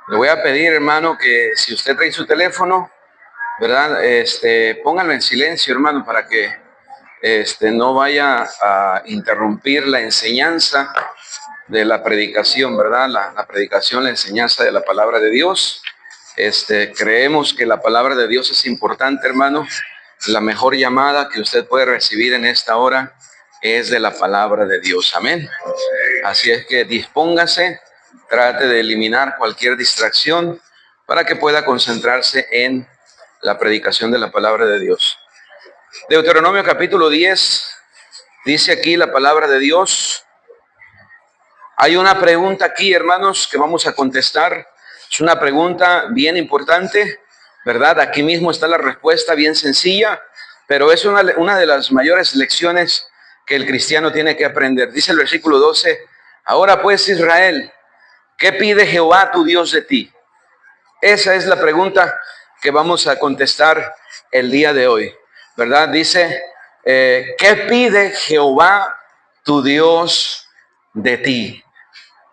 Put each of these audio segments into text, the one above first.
Le voy a pedir, hermano, que si usted trae su teléfono, ¿verdad? Póngalo en silencio, hermano, para que no vaya a interrumpir la enseñanza de la predicación, ¿verdad? La predicación, la enseñanza de la palabra de Dios. Creemos que la palabra de Dios es importante, hermano. La mejor llamada que usted puede recibir en esta hora es de la palabra de Dios. Amén. Así es que dispóngase, trate de eliminar cualquier distracción para que pueda concentrarse en la predicación de la palabra de Dios. Deuteronomio capítulo 10, dice aquí la palabra de Dios. Hay una pregunta aquí, hermanos, que vamos a contestar. Es una pregunta bien importante, ¿verdad? Aquí mismo está la respuesta, bien sencilla, pero es una de las mayores lecciones que el cristiano tiene que aprender. Dice el versículo 12, ahora pues Israel, ¿qué pide Jehová tu Dios de ti? Esa es la pregunta que vamos a contestar el día de hoy, ¿verdad? Dice, ¿qué pide Jehová tu Dios de ti?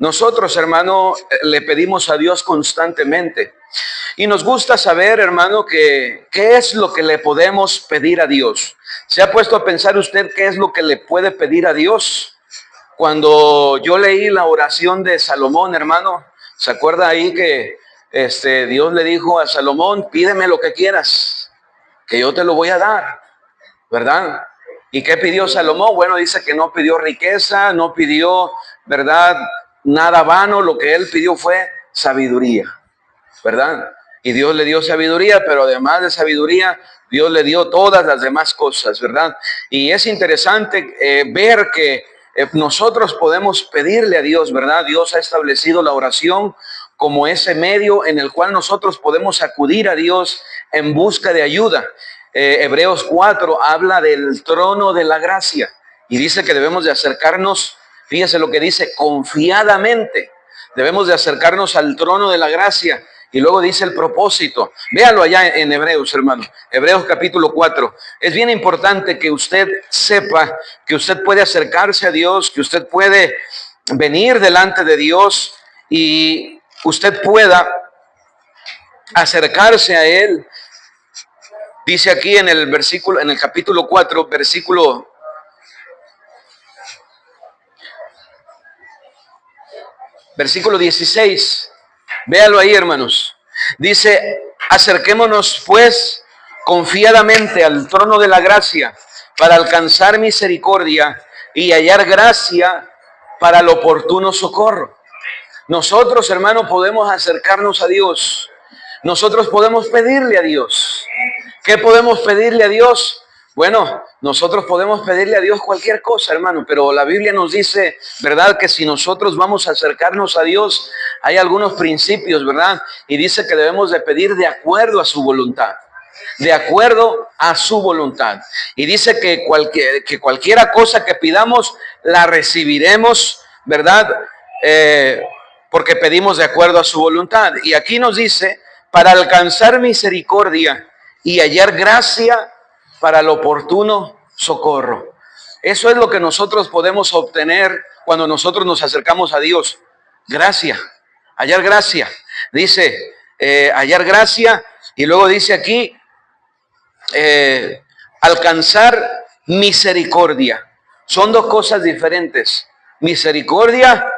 Nosotros, hermano, le pedimos a Dios constantemente y nos gusta saber, hermano, qué es lo que le podemos pedir a Dios. ¿Se ha puesto a pensar usted qué es lo que le puede pedir a Dios? Cuando yo leí la oración de Salomón, hermano, ¿se acuerda ahí que Dios le dijo a Salomón, pídeme lo que quieras, que yo te lo voy a dar, ¿verdad? ¿Y qué pidió Salomón? Bueno, dice que no pidió riqueza, no pidió, ¿verdad?, nada vano. Lo que él pidió fue sabiduría, ¿verdad? Y Dios le dio sabiduría, pero además de sabiduría, Dios le dio todas las demás cosas, ¿verdad? Y es interesante ver que nosotros podemos pedirle a Dios, ¿verdad? Dios ha establecido la oración como ese medio en el cual nosotros podemos acudir a Dios en busca de ayuda. Hebreos 4 habla del trono de la gracia y dice que debemos de acercarnos, fíjese lo que dice, confiadamente. Debemos de acercarnos al trono de la gracia. Y luego dice el propósito. Véalo allá en Hebreos, hermano. Hebreos capítulo 4. Es bien importante que usted sepa que usted puede acercarse a Dios, que usted puede venir delante de Dios y usted pueda acercarse a Él. Dice aquí en el versículo, en el capítulo 4, versículo 16. Véalo ahí, hermanos. Dice, acerquémonos pues confiadamente al trono de la gracia para alcanzar misericordia y hallar gracia para el oportuno socorro. Nosotros, hermanos, podemos acercarnos a Dios. Nosotros podemos pedirle a Dios. ¿Qué podemos pedirle a Dios? Bueno, nosotros podemos pedirle a Dios cualquier cosa, hermano, pero la Biblia nos dice, ¿verdad?, que si nosotros vamos a acercarnos a Dios, hay algunos principios, ¿verdad? Y dice que debemos de pedir de acuerdo a su voluntad. De acuerdo a su voluntad. Y dice que cualquiera cosa que pidamos, la recibiremos, ¿verdad? Porque pedimos de acuerdo a su voluntad. Y aquí nos dice, para alcanzar misericordia y hallar gracia para el oportuno socorro. Eso es lo que nosotros podemos obtener cuando nosotros nos acercamos a Dios. Gracia, hallar gracia. Dice, hallar gracia, y luego dice aquí, alcanzar misericordia. Son dos cosas diferentes. Misericordia,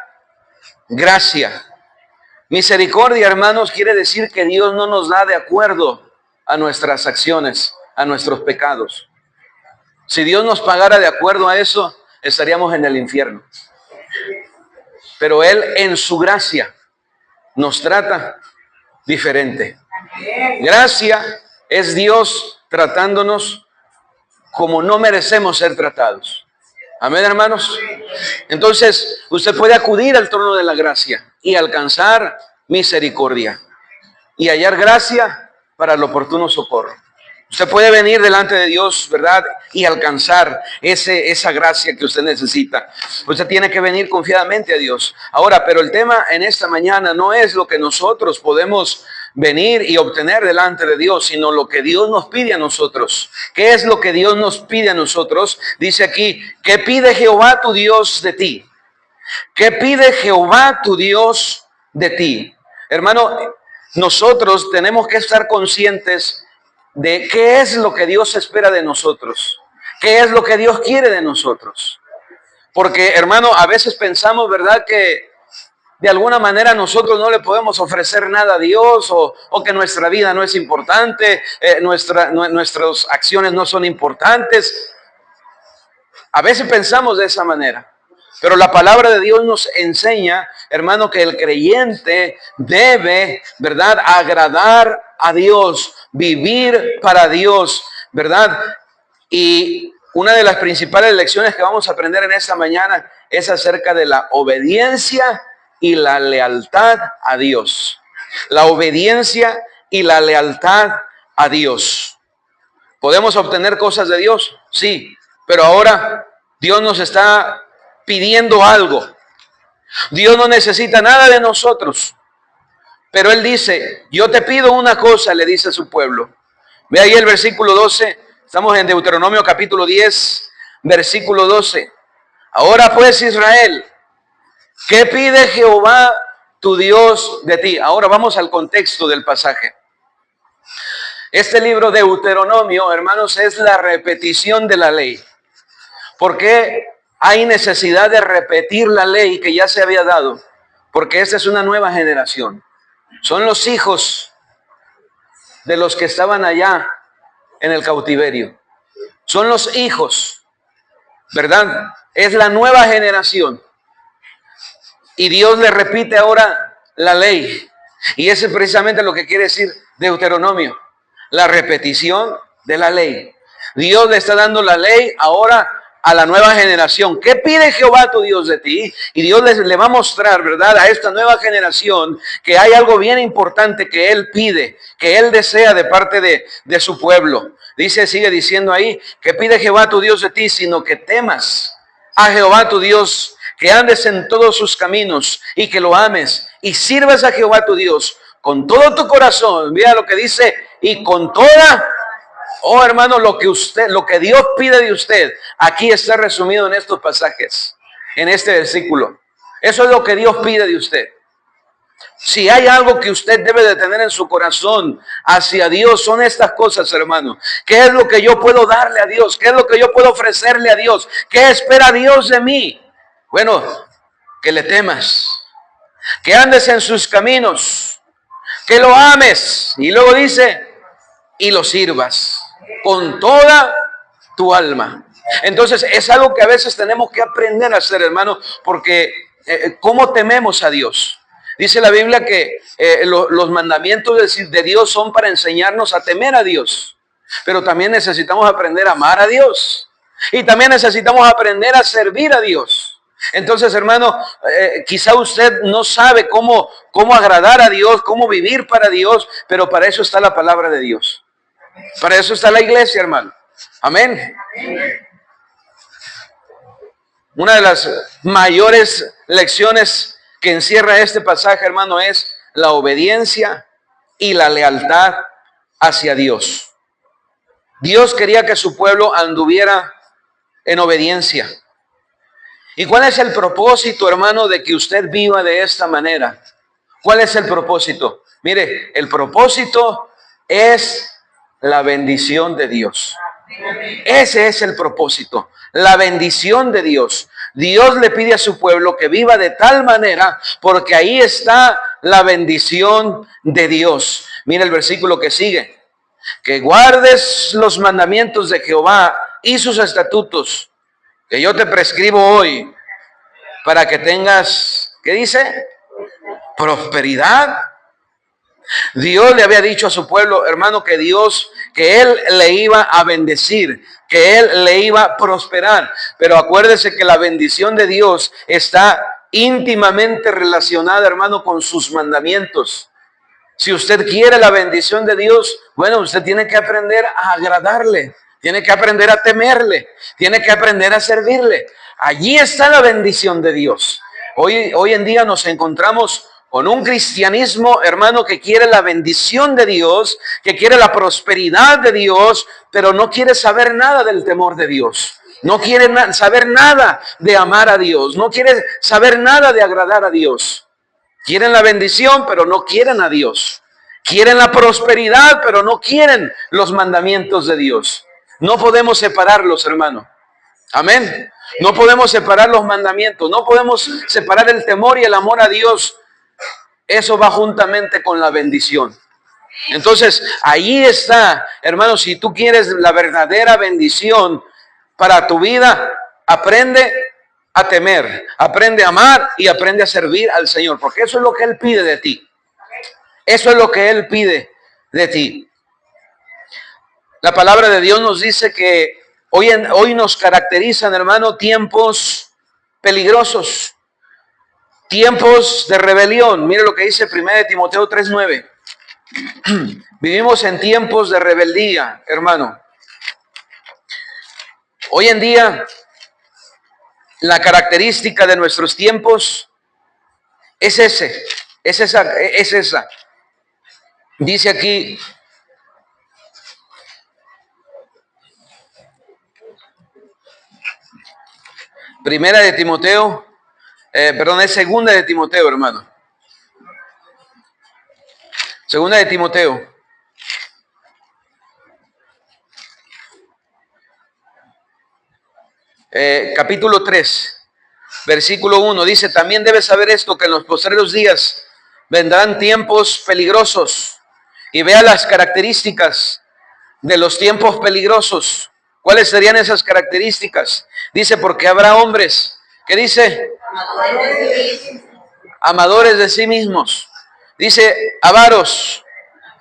gracia. Misericordia, hermanos, quiere decir que Dios no nos da de acuerdo a nuestras acciones, a nuestros pecados. Si Dios nos pagara de acuerdo a eso, estaríamos en el infierno. Pero Él en su gracia nos trata diferente. Gracia es Dios tratándonos como no merecemos ser tratados. Amén, hermanos. Entonces, usted puede acudir al trono de la gracia y alcanzar misericordia y hallar gracia para el oportuno socorro. Usted puede venir delante de Dios, ¿verdad?, y alcanzar esa gracia que usted necesita. Usted tiene que venir confiadamente a Dios. Ahora, pero el tema en esta mañana no es lo que nosotros podemos venir y obtener delante de Dios, sino lo que Dios nos pide a nosotros. ¿Qué es lo que Dios nos pide a nosotros? Dice aquí, ¿qué pide Jehová tu Dios de ti? ¿Qué pide Jehová tu Dios de ti? Hermano, nosotros tenemos que estar conscientes de qué es lo que Dios espera de nosotros, qué es lo que Dios quiere de nosotros. Porque, hermano, a veces pensamos, ¿verdad?, que de alguna manera nosotros no le podemos ofrecer nada a Dios o que nuestra vida no es importante, nuestras acciones no son importantes. A veces pensamos de esa manera. Pero la palabra de Dios nos enseña, hermano, que el creyente debe, ¿verdad?, agradar a Dios, vivir para Dios, ¿verdad? Y una de las principales lecciones que vamos a aprender en esta mañana es acerca de la obediencia y la lealtad a Dios. La obediencia y la lealtad a Dios. ¿Podemos obtener cosas de Dios? Sí, pero ahora Dios nos está pidiendo algo. Dios no necesita nada de nosotros, pero Él dice, yo te pido una cosa, le dice a su pueblo. Ve ahí el versículo 12, estamos en Deuteronomio capítulo 10, versículo 12. Ahora pues, Israel, ¿qué pide Jehová tu Dios de ti? Ahora vamos al contexto del pasaje. Este libro de Deuteronomio, hermanos, es la repetición de la ley. ¿Por qué hay necesidad de repetir la ley que ya se había dado? Porque esta es una nueva generación. Son los hijos de los que estaban allá en el cautiverio. Son los hijos, ¿verdad? Es la nueva generación. Y Dios le repite ahora la ley. Y eso es precisamente lo que quiere decir Deuteronomio. La repetición de la ley. Dios le está dando la ley ahora a la nueva generación. ¿Qué pide Jehová tu Dios de ti? Y Dios le va a mostrar, ¿verdad?, a esta nueva generación que hay algo bien importante que Él pide, que Él desea de parte de su pueblo. Dice, sigue diciendo ahí, que pide Jehová tu Dios de ti, sino que temas a Jehová tu Dios, que andes en todos sus caminos y que lo ames y sirvas a Jehová tu Dios con todo tu corazón. Mira lo que dice, y con toda... Oh, hermano, lo que Dios pide de usted, aquí está resumido en estos pasajes, en este versículo. Eso es lo que Dios pide de usted. Si hay algo que usted debe de tener en su corazón hacia Dios, son estas cosas, hermano. ¿Qué es lo que yo puedo darle a Dios? ¿Qué es lo que yo puedo ofrecerle a Dios? ¿Qué espera Dios de mí? Bueno, que le temas, que andes en sus caminos, que lo ames. Y luego dice, y lo sirvas con toda tu alma. Entonces es algo que a veces tenemos que aprender a hacer, hermano, porque ¿cómo tememos a Dios? Dice la Biblia que los mandamientos de Dios son para enseñarnos a temer a Dios, pero también necesitamos aprender a amar a Dios y también necesitamos aprender a servir a Dios. Entonces, hermano, quizá usted no sabe cómo agradar a Dios, cómo vivir para Dios, pero para eso está la palabra de Dios. Para eso está la iglesia, hermano. Amén. Una de las mayores lecciones que encierra este pasaje, hermano, es la obediencia y la lealtad hacia Dios. Dios quería que su pueblo anduviera en obediencia. ¿Y cuál es el propósito, hermano, de que usted viva de esta manera? ¿Cuál es el propósito? Mire, el propósito es la bendición de Dios. Ese es el propósito, la bendición de Dios. Dios le pide a su pueblo que viva de tal manera, porque ahí está la bendición de Dios. Mira el versículo que sigue. Que guardes los mandamientos de Jehová y sus estatutos, que yo te prescribo hoy, para que tengas, ¿qué dice? Prosperidad. Dios le había dicho a su pueblo, hermano, que Él le iba a bendecir, que Él le iba a prosperar. Pero acuérdese que la bendición de Dios está íntimamente relacionada, hermano, con sus mandamientos. Si usted quiere la bendición de Dios, bueno, usted tiene que aprender a agradarle, tiene que aprender a temerle, tiene que aprender a servirle. Allí está la bendición de Dios. Hoy en día nos encontramos con un cristianismo, hermano, que quiere la bendición de Dios, que quiere la prosperidad de Dios, pero no quiere saber nada del temor de Dios. No quiere saber nada de amar a Dios. No quiere saber nada de agradar a Dios. Quieren la bendición, pero no quieren a Dios. Quieren la prosperidad, pero no quieren los mandamientos de Dios. No podemos separarlos, hermano. Amén. No podemos separar los mandamientos. No podemos separar el temor y el amor a Dios. Eso va juntamente con la bendición. Entonces, ahí está, hermano, si tú quieres la verdadera bendición para tu vida, aprende a temer, aprende a amar y aprende a servir al Señor, porque eso es lo que Él pide de ti. Eso es lo que Él pide de ti. La palabra de Dios nos dice que hoy nos caracterizan, hermano, tiempos peligrosos, tiempos de rebelión. Mire lo que dice 1 Timoteo 3:9. Vivimos en tiempos de rebeldía, hermano. Hoy en día, la característica de nuestros tiempos es esa. Dice aquí, primera de Timoteo, es segunda de Timoteo, hermano. Segunda de Timoteo. Capítulo 3, versículo 1, dice, también debes saber esto, que en los postreros días vendrán tiempos peligrosos. Y vea las características de los tiempos peligrosos. ¿Cuáles serían esas características? Dice, porque habrá hombres, ¿qué dice? Amadores de sí mismos. Dice, avaros,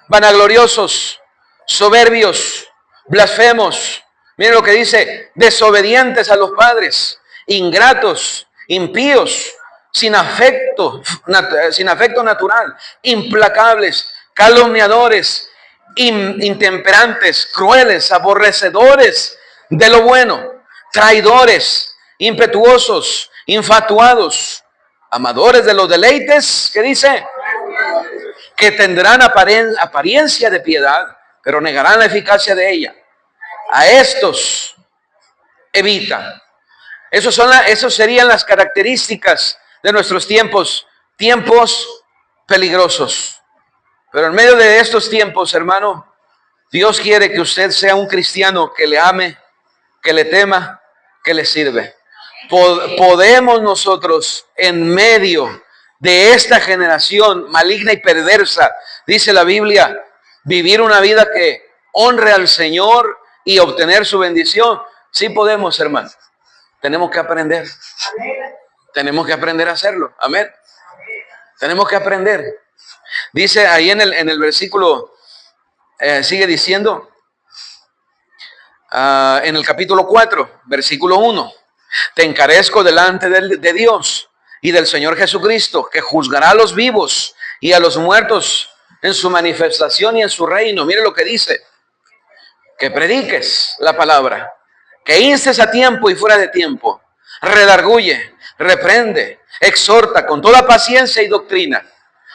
vanagloriosos, soberbios, blasfemos. Miren lo que dice, desobedientes a los padres, ingratos, impíos, sin afecto natural, implacables, calumniadores, intemperantes, crueles, aborrecedores de lo bueno, traidores, impetuosos, infatuados, amadores de los deleites, ¿qué dice? Que tendrán apariencia de piedad, pero negarán la eficacia de ella. A estos evita. Esos serían las características de nuestros tiempos, tiempos peligrosos. Pero en medio de estos tiempos, hermano, Dios quiere que usted sea un cristiano que le ame, que le tema, que le sirve. Podemos nosotros, en medio de esta generación maligna y perversa, dice la Biblia, vivir una vida que honre al Señor y obtener su bendición. Sí podemos, hermano. Tenemos que aprender. Tenemos que aprender a hacerlo. Amén. Tenemos que aprender. Dice ahí en el versículo, sigue diciendo, en el capítulo 4, versículo 1. Te encarezco delante de Dios y del Señor Jesucristo, que juzgará a los vivos y a los muertos en su manifestación y en su reino. Mire lo que dice. Que prediques la palabra, que instes a tiempo y fuera de tiempo, redarguye, reprende, exhorta con toda paciencia y doctrina,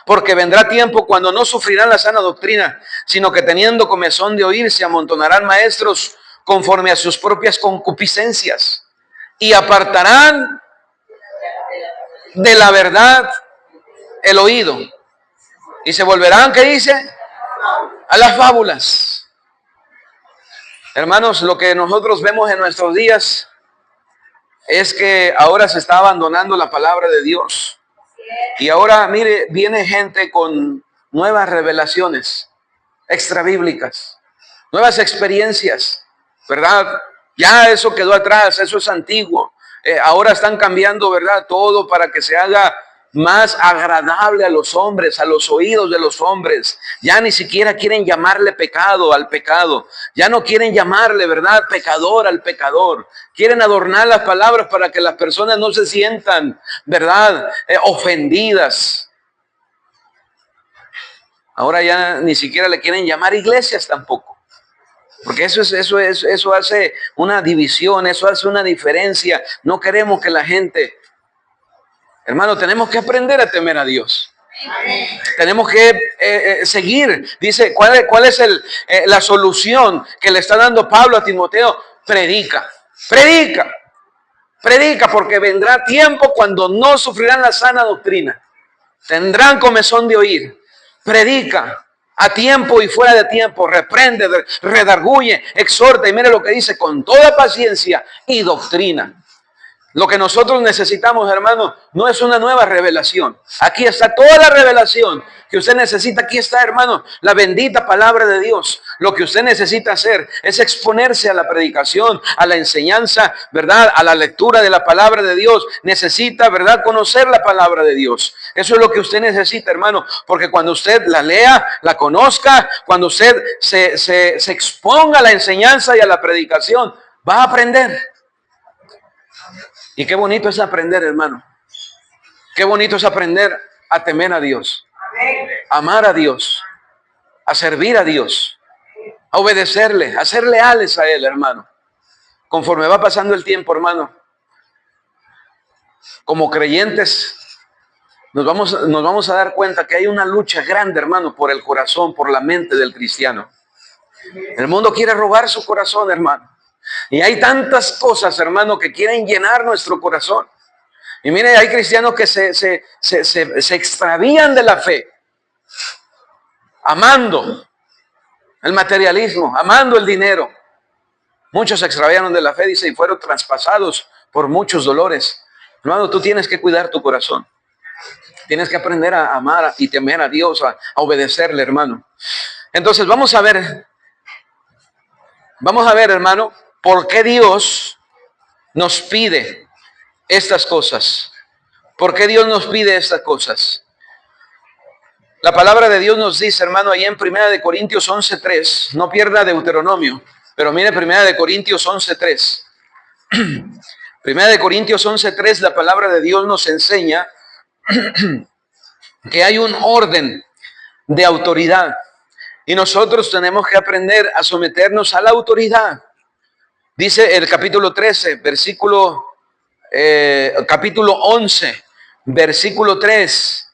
porque vendrá tiempo cuando no sufrirán la sana doctrina, sino que teniendo comezón de oír se amontonarán maestros conforme a sus propias concupiscencias y apartarán de la verdad el oído y se volverán, ¿qué dice? A las fábulas. Hermanos, lo que nosotros vemos en nuestros días es que ahora se está abandonando la palabra de Dios. Y ahora, mire, viene gente con nuevas revelaciones extrabíblicas, nuevas experiencias, ¿verdad? Ya eso quedó atrás, eso es antiguo. Ahora están cambiando, ¿verdad? Todo para que se haga más agradable a los hombres, a los oídos de los hombres. Ya ni siquiera quieren llamarle pecado al pecado. Ya no quieren llamarle, ¿verdad?, pecador al pecador. Quieren adornar las palabras para que las personas no se sientan, ¿verdad?, ofendidas. Ahora ya ni siquiera le quieren llamar iglesias tampoco. Porque eso hace una división, eso hace una diferencia. No queremos que la gente... Hermano, tenemos que aprender a temer a Dios. Amén. Tenemos que seguir. Dice, ¿cuál es la solución que le está dando Pablo a Timoteo? Predica, porque vendrá tiempo cuando no sufrirán la sana doctrina. tendrán comezón de oír. Predica a tiempo y fuera de tiempo, reprende, redarguye, exhorta, y mire lo que dice, con toda paciencia y doctrina. Lo que nosotros necesitamos, hermano, no es una nueva revelación. Aquí está toda la revelación que usted necesita. Aquí está, hermano, la bendita palabra de Dios. Lo que usted necesita hacer es exponerse a la predicación, a la enseñanza, ¿verdad? A la lectura de la palabra de Dios. Necesita, ¿verdad? Conocer la palabra de Dios. Eso es lo que usted necesita, hermano, porque cuando usted la lea, la conozca, cuando usted se exponga a la enseñanza y a la predicación, va a aprender. Y qué bonito es aprender, hermano. Qué bonito es aprender a temer a Dios, a amar a Dios, a servir a Dios, a obedecerle, a ser leales a Él, hermano. Conforme va pasando el tiempo, hermano, como creyentes, nos vamos a dar cuenta que hay una lucha grande, hermano, por el corazón, por la mente del cristiano. El mundo quiere robar su corazón, hermano. Y hay tantas cosas, hermano, que quieren llenar nuestro corazón. Y mire, hay cristianos que se extravían de la fe, amando el materialismo, amando el dinero. Muchos se extraviaron de la fe, dice, y fueron traspasados por muchos dolores. Hermano, tú tienes que cuidar tu corazón. Tienes que aprender a amar y temer a Dios, a obedecerle, hermano. Entonces, vamos a ver, hermano, ¿por qué Dios nos pide estas cosas? ¿Por qué Dios nos pide estas cosas? La palabra de Dios nos dice, hermano, ahí en 1 Corintios 11:3, no pierda Deuteronomio, pero mire 1 Corintios 11:3. 1 Corintios 11:3, la palabra de Dios nos enseña que hay un orden de autoridad y nosotros tenemos que aprender a someternos a la autoridad. Dice el capítulo 13, capítulo 11, versículo 3.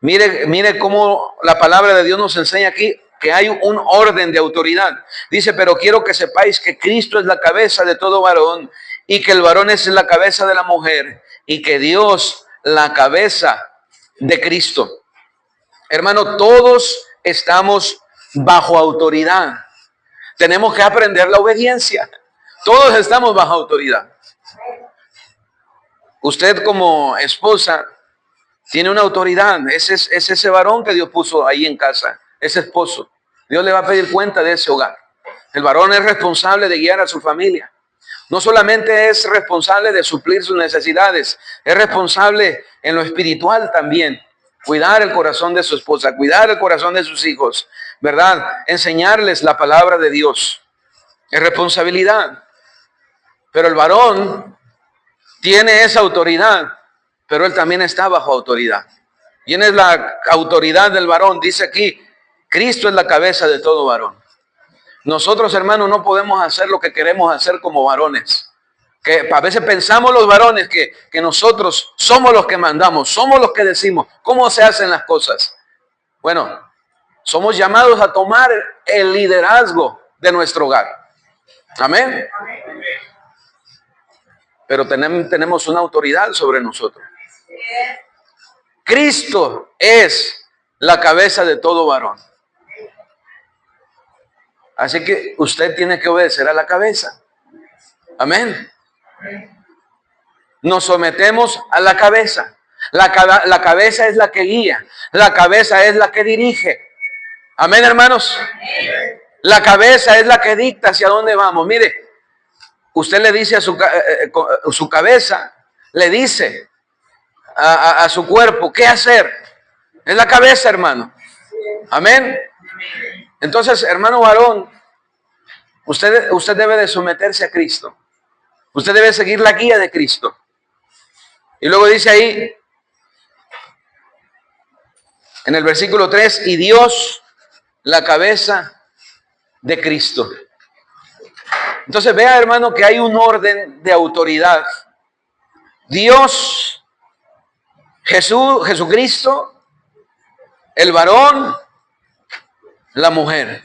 Mire cómo la palabra de Dios nos enseña aquí que hay un orden de autoridad. Dice, pero quiero que sepáis que Cristo es la cabeza de todo varón y que el varón es la cabeza de la mujer y que Dios la cabeza de Cristo. Hermano, todos estamos bajo autoridad. Tenemos que aprender la obediencia. Todos estamos bajo autoridad. Usted como esposa tiene una autoridad. Es ese varón que Dios puso ahí en casa, ese esposo. Dios le va a pedir cuenta de ese hogar. El varón es responsable de guiar a su familia. No solamente es responsable de suplir sus necesidades, es responsable en lo espiritual también. Cuidar el corazón de su esposa, cuidar el corazón de sus hijos, ¿verdad? Enseñarles la palabra de Dios. Es responsabilidad. Pero el varón tiene esa autoridad, pero él también está bajo autoridad. ¿Quién es la autoridad del varón? Dice aquí, Cristo es la cabeza de todo varón. Nosotros, hermanos, no podemos hacer lo que queremos hacer como varones. Que a veces pensamos los varones que nosotros somos los que mandamos, somos los que decimos cómo se hacen las cosas. Bueno, somos llamados a tomar el liderazgo de nuestro hogar. Amén. Pero tenemos una autoridad sobre nosotros. Cristo es la cabeza de todo varón. Así que usted tiene que obedecer a la cabeza. Amén. Nos sometemos a la cabeza. La cabeza es la que guía. La cabeza es la que dirige. Amén, hermanos. La cabeza es la que dicta hacia dónde vamos. Mire. Usted le dice a su cabeza, le dice a su cuerpo qué hacer. Es la cabeza, hermano. Amén. Entonces, hermano varón, usted debe de someterse a Cristo. Usted debe seguir la guía de Cristo. Y luego dice ahí, en el versículo 3, y Dios, la cabeza de Cristo. Entonces vea, hermano, que hay un orden de autoridad. Dios, Jesucristo, el varón, la mujer.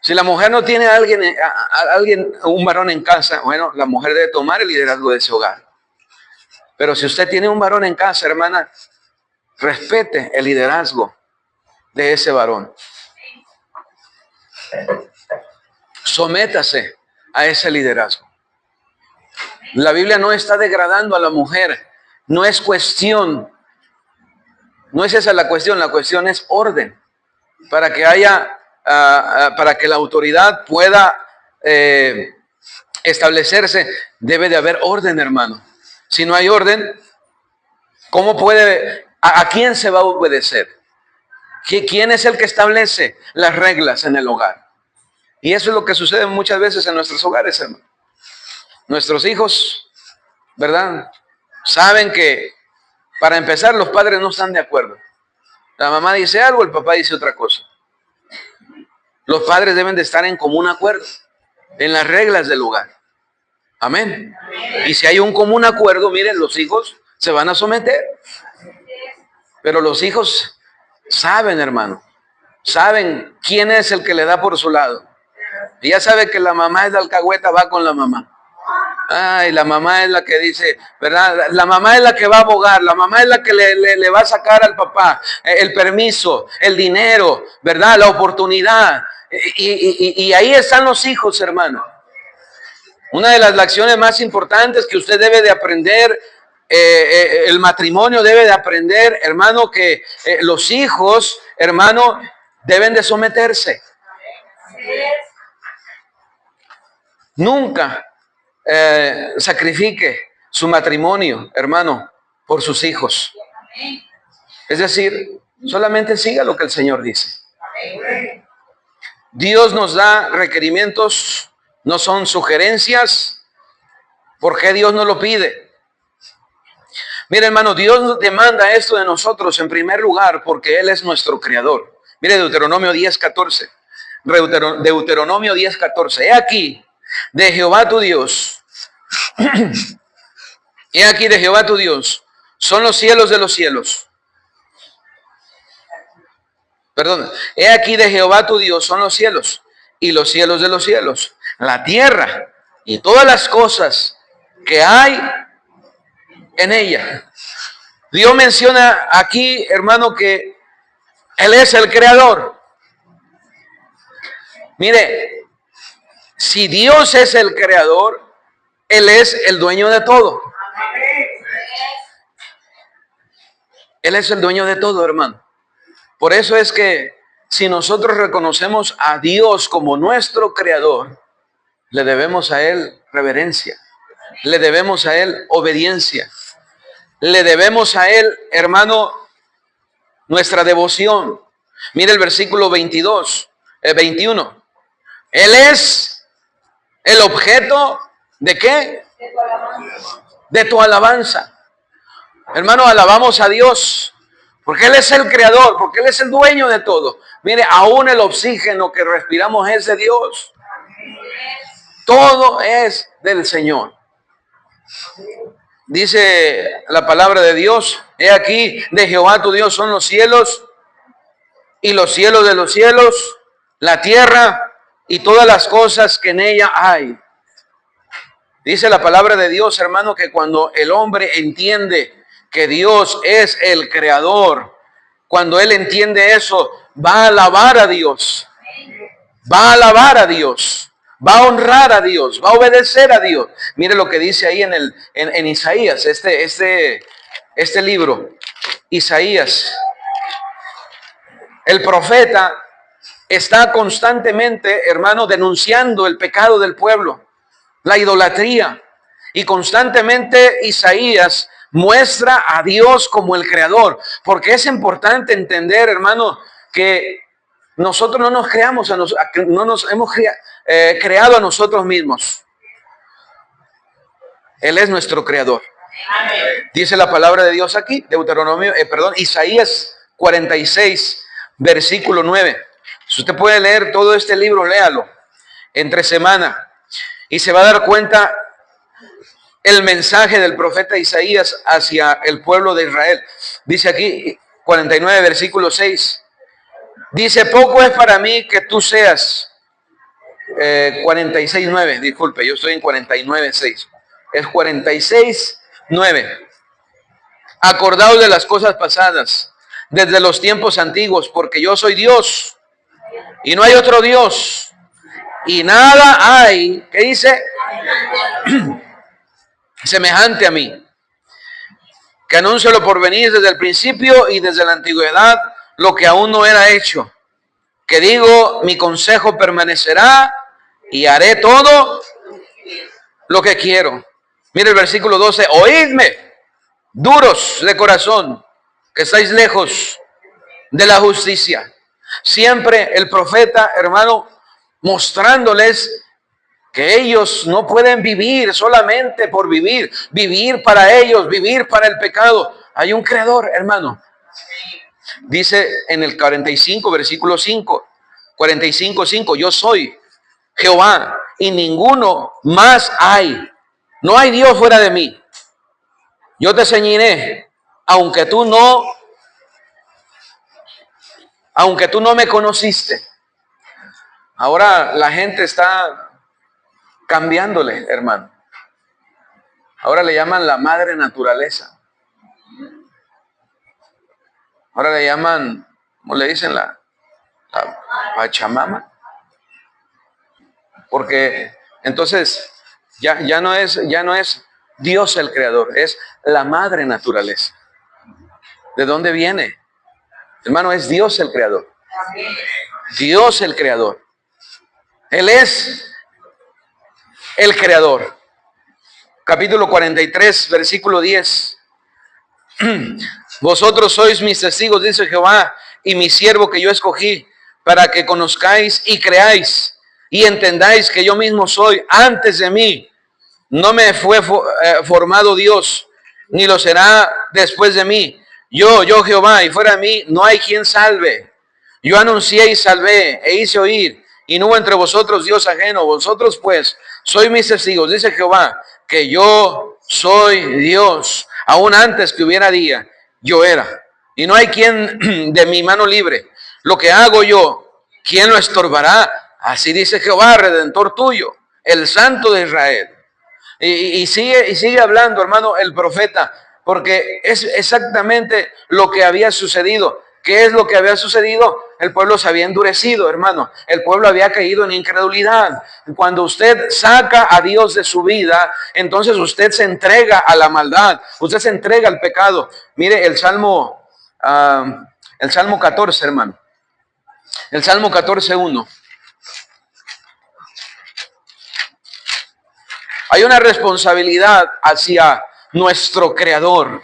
Si la mujer no tiene a alguien, un varón en casa, bueno, la mujer debe tomar el liderazgo de ese hogar. Pero si usted tiene un varón en casa, hermana, respete el liderazgo de ese varón. Sométase a ese liderazgo. La Biblia no está degradando a la mujer. No es cuestión, no es esa la cuestión es orden. Para que haya, para que la autoridad pueda establecerse, debe de haber orden, hermano. Si no hay orden, ¿cómo puede, a quién se va a obedecer? ¿Quién es el que establece las reglas en el hogar? Y eso es lo que sucede muchas veces en nuestros hogares, hermano. Nuestros hijos, ¿verdad? Saben que, para empezar, los padres no están de acuerdo. La mamá dice algo, el papá dice otra cosa. Los padres deben de estar en común acuerdo en las reglas del hogar. Amén. Y si hay un común acuerdo, miren, los hijos se van a someter. Pero los hijos saben, hermano, saben quién es el que le da por su lado. Y ya sabe que la mamá es la alcahueta, va con la mamá. Ay, la mamá es la que dice, ¿verdad? La mamá es la que va a abogar, la mamá es la que le va a sacar al papá el permiso, el dinero, ¿verdad? La oportunidad. Y ahí están los hijos, hermano. Una de las lecciones más importantes que usted debe de aprender, el matrimonio debe de aprender, hermano, que los hijos, hermano, deben de someterse. Nunca sacrifique su matrimonio, hermano, por sus hijos. Es decir, solamente siga lo que el Señor dice. Dios nos da requerimientos, no son sugerencias. ¿Por qué Dios no lo pide? Mire, hermano, Dios demanda esto de nosotros en primer lugar porque Él es nuestro creador. Mire, Deuteronomio 10:14. Deuteronomio 10:14. He aquí de Jehová tu Dios. He aquí de Jehová tu Dios. Son los cielos de los cielos. Perdón. He aquí de Jehová tu Dios son los cielos y los cielos de los cielos. La tierra y todas las cosas que hay en ella. Dios menciona aquí, hermano, que Él es el creador. Mire, si Dios es el creador, Él es el dueño de todo. Él es el dueño de todo, hermano. Por eso es que si nosotros reconocemos a Dios como nuestro creador, le debemos a Él reverencia. Le debemos a Él obediencia. Le debemos a Él, hermano, nuestra devoción. Mire el versículo 21. Él es el objeto ¿de qué? De tu alabanza. Hermano, alabamos a Dios porque Él es el creador, porque Él es el dueño de todo. Mire, aún el oxígeno que respiramos es de Dios. Todo es del Señor. Dice la palabra de Dios, he aquí de Jehová tu Dios son los cielos y los cielos de los cielos, la tierra y todas las cosas que en ella hay. Dice la palabra de Dios, hermano, que cuando el hombre entiende que Dios es el creador, cuando él entiende eso, va a alabar a Dios, va a alabar a Dios, va a honrar a Dios, va a obedecer a Dios. Mire lo que dice ahí en Isaías, este libro, Isaías. El profeta está constantemente, hermano, denunciando el pecado del pueblo, la idolatría, y constantemente Isaías muestra a Dios como el creador, porque es importante entender, hermano, que nosotros no nos creamos, no nos hemos creado a nosotros mismos. Él es nuestro creador. Amén. Dice la palabra de Dios aquí, Isaías 46, versículo 9. Si usted puede leer todo este libro, léalo entre semana y se va a dar cuenta el mensaje del profeta Isaías hacia el pueblo de Israel. Dice aquí, 49, versículo 6. Dice, poco es para mí que tú seas, 46, 9, disculpe, yo estoy en 49, 6. Es 46, 9. Acordaos de las cosas pasadas desde los tiempos antiguos, porque yo soy Dios y no hay otro Dios. Y nada hay, ¿qué dice? Semejante a mí, que anuncio lo por venir desde el principio y desde la antigüedad, lo que aún no era hecho. Que digo, mi consejo permanecerá y haré todo lo que quiero. Mire el versículo 12, oídme, duros de corazón, que estáis lejos de la justicia. Siempre el profeta, hermano, mostrándoles que ellos no pueden vivir solamente por vivir, vivir para ellos, vivir para el pecado. Hay un creador, hermano. Dice en el 45, versículo 5, 45:5, yo soy Jehová y ninguno más hay. No hay Dios fuera de mí. Yo te ceñiré, aunque tú no me conociste. Ahora la gente está cambiándole, hermano. Ahora le llaman la madre naturaleza. Ahora le llaman, ¿cómo le dicen? La Pachamama. Porque entonces ya no es Dios el creador, es la madre naturaleza. ¿De dónde viene? Hermano, es Dios el creador. Dios el creador. Él es el creador. Capítulo 43, versículo 10. Vosotros sois mis testigos, dice Jehová, y mi siervo que yo escogí, para que conozcáis y creáis y entendáis que yo mismo soy. Antes de mí no me fue formado Dios, ni lo será después de mí. Yo Jehová, y fuera de mí no hay quien salve. Yo anuncié y salvé, e hice oír, y no hubo entre vosotros Dios ajeno. Vosotros pues sois mis testigos, dice Jehová, que yo soy Dios. Aún antes que hubiera día, yo era. Y no hay quien de mi mano libre. Lo que hago yo, ¿quién lo estorbará? Así dice Jehová, Redentor tuyo, el Santo de Israel. Y sigue hablando, hermano, el profeta, porque es exactamente lo que había sucedido. ¿Qué es lo que había sucedido? El pueblo se había endurecido, hermano. El pueblo había caído en incredulidad. Cuando usted saca a Dios de su vida, entonces usted se entrega a la maldad. Usted se entrega al pecado. Mire el Salmo 14, hermano. El Salmo 14:1. Hay una responsabilidad hacia nuestro Creador.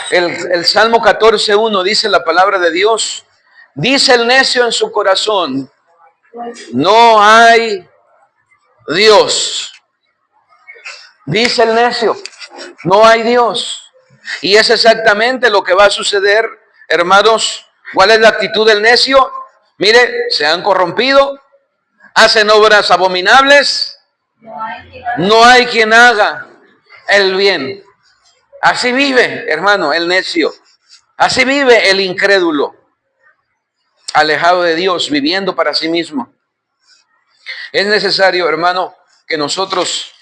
El Salmo 14:1 dice la palabra de Dios. Dice el necio en su corazón, no hay Dios. Dice el necio, no hay Dios. Y es exactamente lo que va a suceder, hermanos. ¿Cuál es la actitud del necio? Mire, se han corrompido, hacen obras abominables, no hay quien haga el bien. Así vive, hermano, el necio. Así vive el incrédulo, alejado de Dios, viviendo para sí mismo. Es necesario, hermano, que nosotros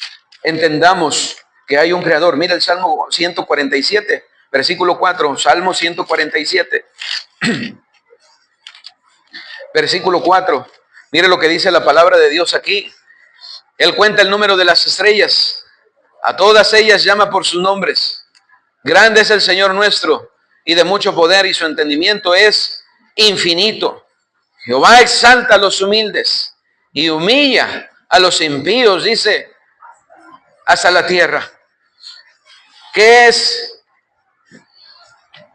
entendamos que hay un creador. Mira el Salmo 147, versículo 4, Salmo 147, versículo 4. Mire lo que dice la palabra de Dios aquí. Él cuenta el número de las estrellas, a todas ellas llama por sus nombres. Grande es el Señor nuestro, y de mucho poder, y su entendimiento es infinito. Jehová exalta a los humildes, y humilla a los impíos, dice, hasta la tierra.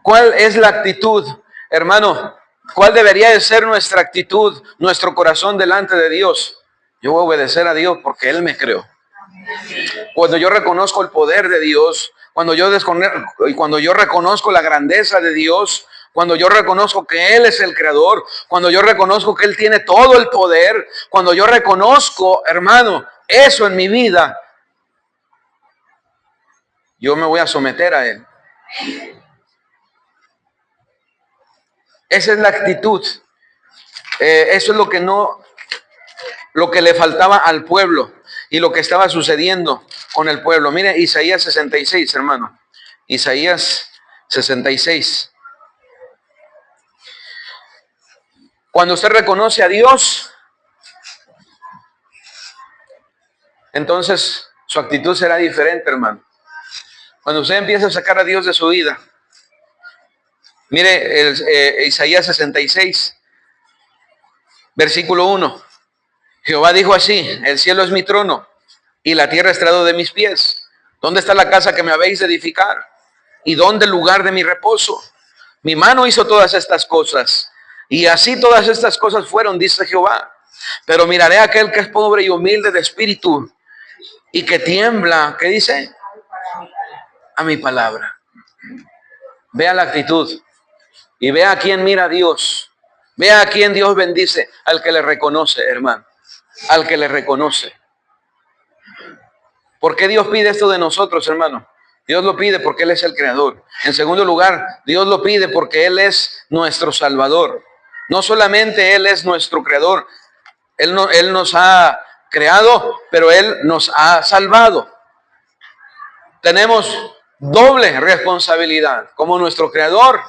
¿Cuál es la actitud, hermano? ¿Cuál debería de ser nuestra actitud, nuestro corazón delante de Dios? Yo voy a obedecer a Dios porque Él me creó. Cuando yo reconozco el poder de Dios, cuando yo reconozco la grandeza de Dios, cuando yo reconozco que Él es el creador, cuando yo reconozco que Él tiene todo el poder, cuando yo reconozco, hermano, eso en mi vida, yo me voy a someter a Él. Esa es la actitud. Eso es lo que le faltaba al pueblo y lo que estaba sucediendo con el pueblo. Mire Isaías 66, hermano. Isaías 66. Cuando usted reconoce a Dios, entonces su actitud será diferente, hermano. Cuando usted empieza a sacar a Dios de su vida, mire Isaías 66, versículo 1. Jehová dijo así: el cielo es mi trono y la tierra estrado de mis pies. ¿Dónde está la casa que me habéis de edificar? ¿Y dónde el lugar de mi reposo? Mi mano hizo todas estas cosas, y así todas estas cosas fueron, dice Jehová. Pero miraré a aquel que es pobre y humilde de espíritu, y que tiembla, ¿qué dice? A mi palabra. Vea la actitud, y vea a quién mira a Dios. Vea a quién Dios bendice, al que le reconoce, hermano, al que le reconoce. ¿Por qué Dios pide esto de nosotros, hermano? Dios lo pide porque Él es el creador. En segundo lugar, Dios lo pide porque Él es nuestro Salvador. No solamente Él es nuestro creador, Él nos ha creado, pero Él nos ha salvado. Tenemos doble responsabilidad, como nuestro creador,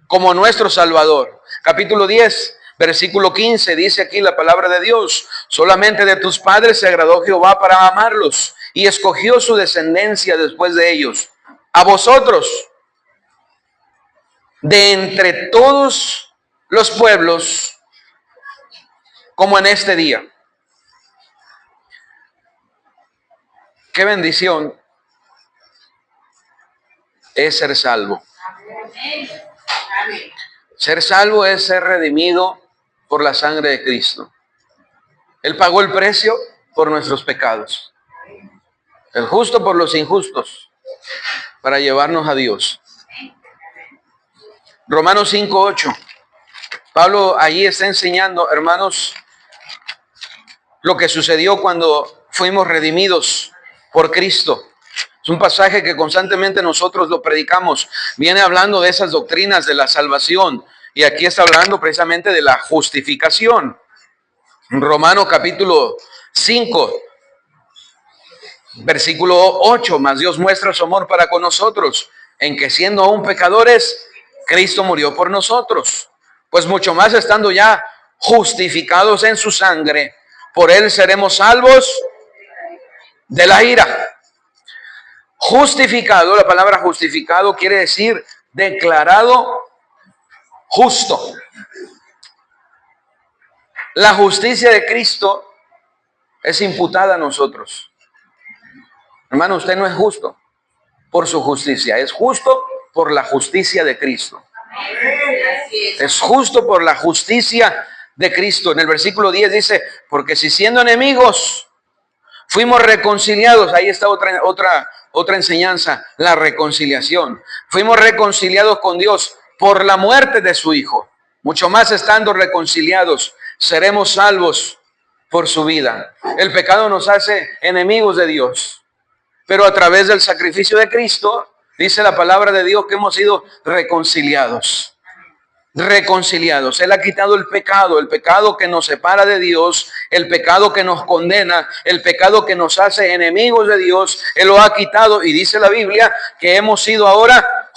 como nuestro Salvador. Capítulo 10, versículo 15, dice aquí la palabra de Dios: solamente de tus padres se agradó Jehová para amarlos, y escogió su descendencia después de ellos. A vosotros, de entre todos los pueblos, como en este día. Qué bendición es ser salvo. Ser salvo es ser redimido por la sangre de Cristo. Él pagó el precio por nuestros pecados. El justo por los injustos, para llevarnos a Dios. Romanos 5:8. Pablo allí está enseñando, hermanos, lo que sucedió cuando fuimos redimidos por Cristo. Es un pasaje que constantemente nosotros lo predicamos. Viene hablando de esas doctrinas de la salvación. Y aquí está hablando precisamente de la justificación. Romanos capítulo 5. Versículo 8, mas Dios muestra su amor para con nosotros, en que siendo aún pecadores, Cristo murió por nosotros. Pues mucho más estando ya justificados en su sangre, por Él seremos salvos de la ira. Justificado, la palabra justificado quiere decir declarado justo. La justicia de Cristo es imputada a nosotros. Hermano, usted no es justo por su justicia, es justo por la justicia de Cristo. Es justo por la justicia de Cristo. En el versículo 10 dice: porque si siendo enemigos fuimos reconciliados. Ahí está otra enseñanza, la reconciliación. Fuimos reconciliados con Dios por la muerte de su Hijo. Mucho más estando reconciliados, seremos salvos por su vida. El pecado nos hace enemigos de Dios. Pero a través del sacrificio de Cristo, dice la palabra de Dios que hemos sido reconciliados. Reconciliados. Él ha quitado el pecado que nos separa de Dios, el pecado que nos condena, el pecado que nos hace enemigos de Dios. Él lo ha quitado y dice la Biblia que hemos sido ahora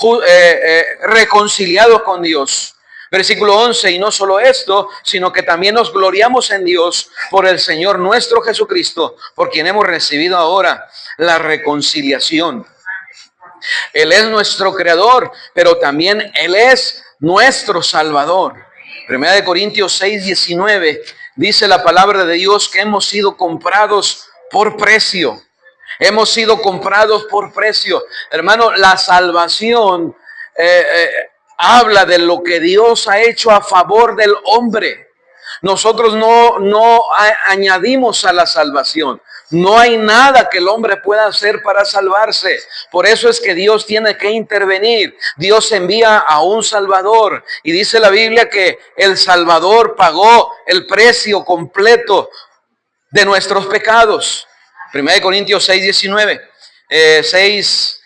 reconciliados con Dios. Versículo 11, y no solo esto, sino que también nos gloriamos en Dios por el Señor nuestro Jesucristo, por quien hemos recibido ahora la reconciliación. Él es nuestro creador, pero también Él es nuestro Salvador. Primera de Corintios 6, 19, dice la palabra de Dios que hemos sido comprados por precio. Hemos sido comprados por precio. Hermano, la salvación habla de lo que Dios ha hecho a favor del hombre. Nosotros no añadimos a la salvación. No hay nada que el hombre pueda hacer para salvarse. Por eso es que Dios tiene que intervenir. Dios envía a un Salvador. Y dice la Biblia que el Salvador pagó el precio completo de nuestros pecados. 1 Corintios 6, 19. 6,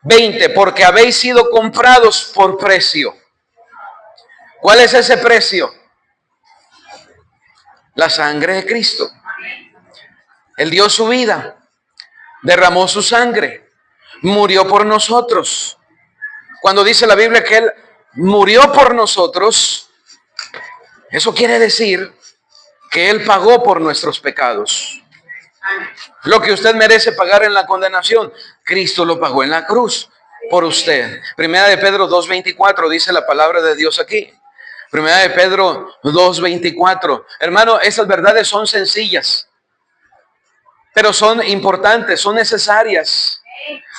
20. Porque habéis sido comprados por precio. ¿Cuál es ese precio? La sangre de Cristo. Él dio su vida, derramó su sangre, murió por nosotros. Cuando dice la Biblia que Él murió por nosotros, eso quiere decir que Él pagó por nuestros pecados. Lo que usted merece pagar en la condenación, Cristo lo pagó en la cruz por usted. Primera de Pedro 2:24 dice la palabra de Dios aquí. Primera de Pedro 2:24. Hermano, esas verdades son sencillas, pero son importantes, son necesarias.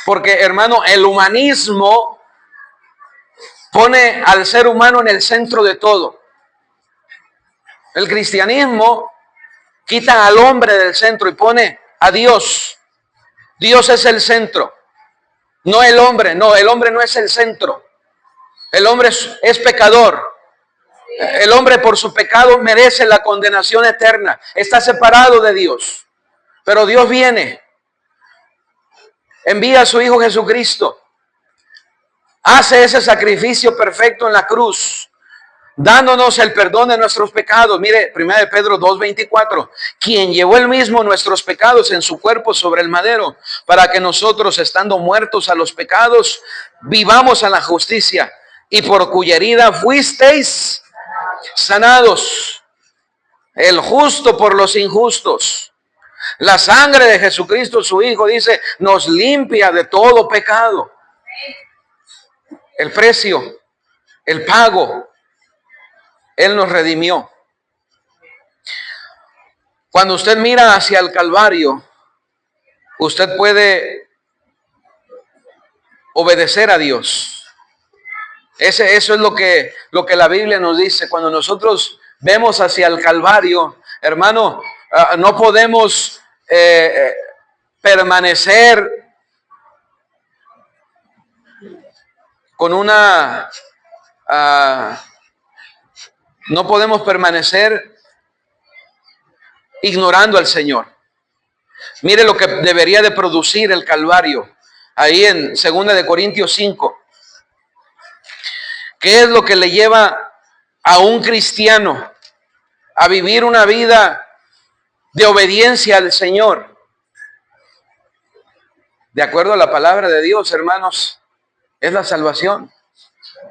Porque, hermano, el humanismo pone al ser humano en el centro de todo. El cristianismo quita al hombre del centro y pone a Dios. Dios es el centro, no el hombre. No, el hombre no es el centro. El hombre es pecador. El hombre por su pecado merece la condenación eterna. Está separado de Dios. Pero Dios viene, envía a su Hijo Jesucristo, hace ese sacrificio perfecto en la cruz, dándonos el perdón de nuestros pecados. Mire, 1 de Pedro 2:24, quien llevó él mismo nuestros pecados en su cuerpo sobre el madero, para que nosotros, estando muertos a los pecados, vivamos a la justicia, y por cuya herida fuisteis sanados. El justo por los injustos. La sangre de Jesucristo, su Hijo, dice, nos limpia de todo pecado. El precio, el pago, Él nos redimió. Cuando usted mira hacia el Calvario, usted puede obedecer a Dios. Eso es lo que la Biblia nos dice. Cuando nosotros vemos hacia el Calvario, hermano, no podemos permanecer con una... no podemos permanecer ignorando al Señor. Mire lo que debería de producir el Calvario. Ahí en 2 de Corintios 5. ¿Qué es lo que le lleva a un cristiano a vivir una vida de obediencia al Señor? De acuerdo a la palabra de Dios, hermanos, es la salvación.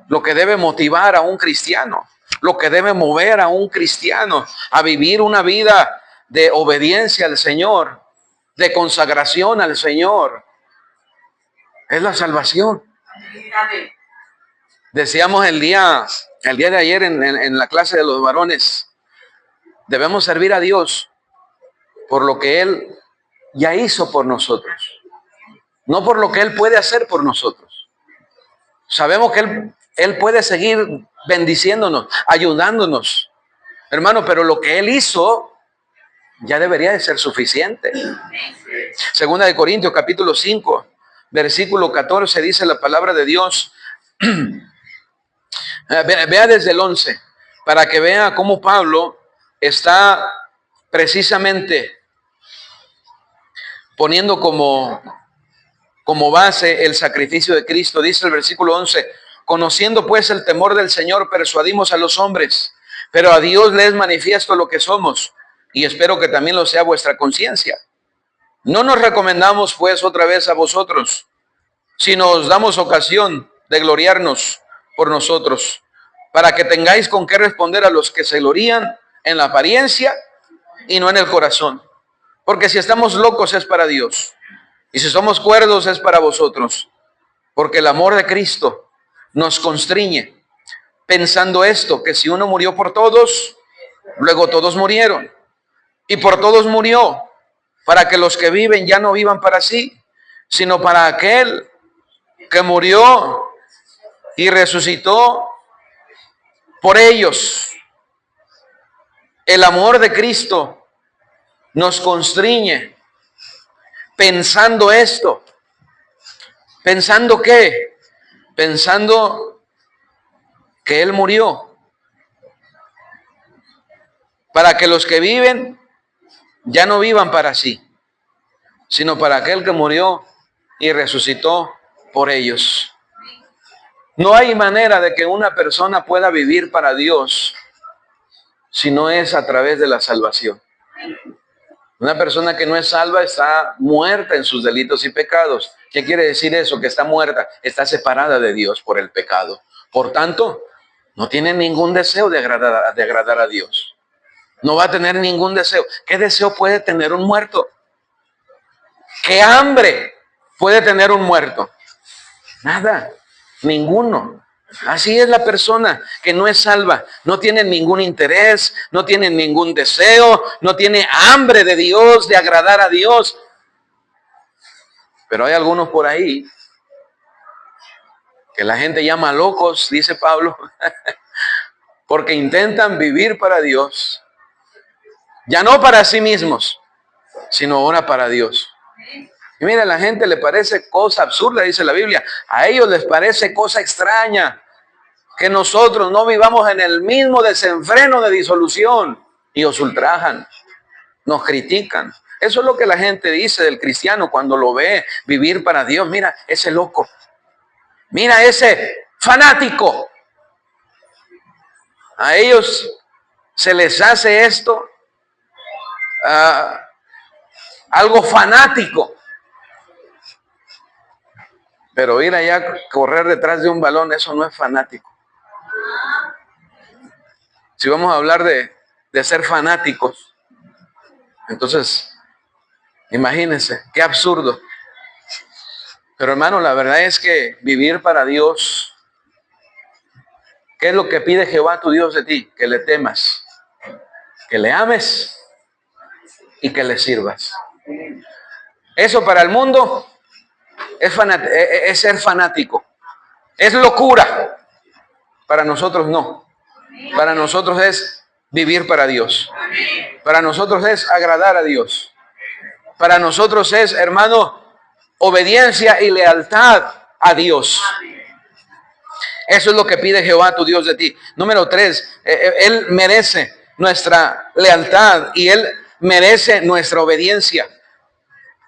Lo que debe motivar a un cristiano, lo que debe mover a un cristiano a vivir una vida de obediencia al Señor, de consagración al Señor, es la salvación. Decíamos el día de ayer en la clase de los varones, debemos servir a Dios por lo que Él ya hizo por nosotros, no por lo que Él puede hacer por nosotros. Sabemos que Él puede seguir bendiciéndonos, ayudándonos, hermano, pero lo que Él hizo ya debería de ser suficiente. 2 de Corintios capítulo 5, versículo 14, dice la palabra de Dios. Vea desde el 11, para que vea cómo Pablo está precisamente poniendo como base el sacrificio de Cristo. Dice el versículo 11, conociendo pues el temor del Señor, persuadimos a los hombres, pero a Dios le es manifiesto lo que somos, y espero que también lo sea vuestra conciencia. No nos recomendamos pues otra vez a vosotros, sino os damos ocasión de gloriarnos por nosotros, para que tengáis con qué responder a los que se glorían en la apariencia y no en el corazón. Porque si estamos locos es para Dios, y si somos cuerdos es para vosotros, porque el amor de Cristo nos constriñe, pensando esto, que si uno murió por todos, luego todos murieron, y por todos murió, para que los que viven ya no vivan para sí, sino para aquel que murió y resucitó por ellos. El amor de Cristo nos constriñe, pensando esto. ¿Pensando qué? Pensando que Él murió para que los que viven ya no vivan para sí, sino para aquel que murió y resucitó por ellos. No hay manera de que una persona pueda vivir para Dios si no es a través de la salvación. Una persona que no es salva está muerta en sus delitos y pecados. ¿Qué quiere decir eso? Que está muerta, está separada de Dios por el pecado. Por tanto, no tiene ningún deseo de agradar a Dios. No va a tener ningún deseo. ¿Qué deseo puede tener un muerto? ¿Qué hambre puede tener un muerto? Nada, ninguno. Así es la persona que no es salva. No tiene ningún interés, no tiene ningún deseo, no tiene hambre de Dios, de agradar a Dios. Pero hay algunos por ahí que la gente llama locos, dice Pablo, porque intentan vivir para Dios. Ya no para sí mismos, sino ahora para Dios. Y mira, a la gente le parece cosa absurda, dice la Biblia. A ellos les parece cosa extraña que nosotros no vivamos en el mismo desenfreno de disolución. Y os ultrajan, nos critican. Eso es lo que la gente dice del cristiano cuando lo ve vivir para Dios. Mira, ese loco. Mira, ese fanático. A ellos se les hace esto algo fanático. Pero ir allá a correr detrás de un balón, eso no es fanático. Si vamos a hablar de ser fanáticos, entonces, imagínense, qué absurdo. Pero hermano, la verdad es que vivir para Dios, ¿qué es lo que pide Jehová tu Dios de ti? Que le temas, que le ames y que le sirvas. Eso para el mundo es ser fanático, es locura. Para nosotros no. Para nosotros es vivir para Dios. Para nosotros es agradar a Dios. Para nosotros es, hermano, obediencia y lealtad a Dios. Eso es lo que pide Jehová tu Dios de ti. Número 3, Él merece nuestra lealtad y Él merece nuestra obediencia.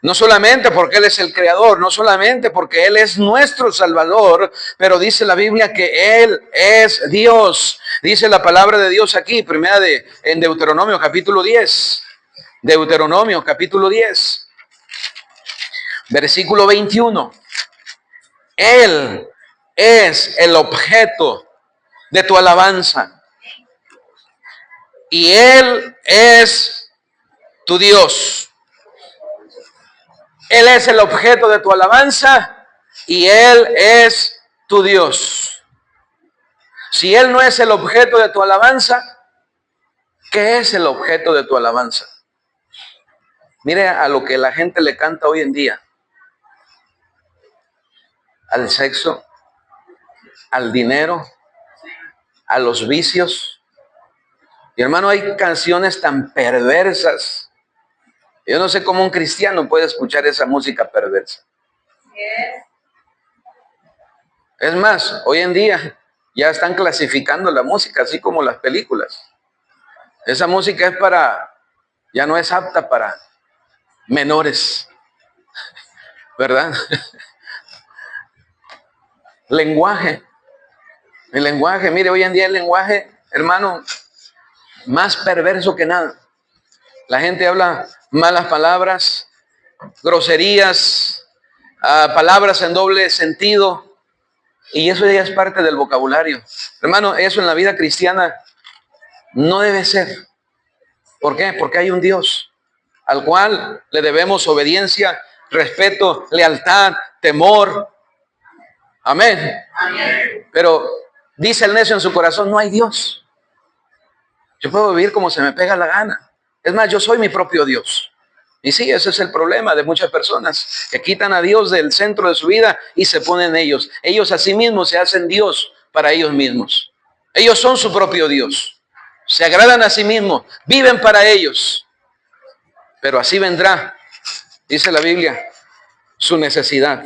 No solamente porque Él es el Creador, no solamente porque Él es nuestro Salvador, pero dice la Biblia que Él es Dios. Dice la palabra de Dios aquí, en Deuteronomio capítulo 10. Deuteronomio capítulo 10, versículo 21. Él es el objeto de tu alabanza y Él es tu Dios. Él es el objeto de tu alabanza y Él es tu Dios. Si Él no es el objeto de tu alabanza, ¿qué es el objeto de tu alabanza? Mire a lo que la gente le canta hoy en día. Al sexo, al dinero, a los vicios. Y hermano, hay canciones tan perversas. Yo no sé cómo un cristiano puede escuchar esa música perversa. Es más, hoy en día ya están clasificando la música, así como las películas. Esa música ya no es apta para menores, ¿verdad? Lenguaje. El lenguaje, mire, hoy en día el lenguaje, hermano, más perverso que nada. La gente habla malas palabras, groserías, palabras en doble sentido, y eso ya es parte del vocabulario. Hermano, eso en la vida cristiana no debe ser. ¿Por qué? Porque hay un Dios al cual le debemos obediencia, respeto, lealtad, temor. Amén. Amén. Pero dice el necio en su corazón, no hay Dios. Yo puedo vivir como se me pega la gana. Es más, yo soy mi propio Dios. Y sí, ese es el problema de muchas personas, que quitan a Dios del centro de su vida y se ponen ellos. Ellos a sí mismos se hacen Dios para ellos mismos. Ellos son su propio Dios. Se agradan a sí mismos, viven para ellos. Pero así vendrá, dice la Biblia, su necesidad.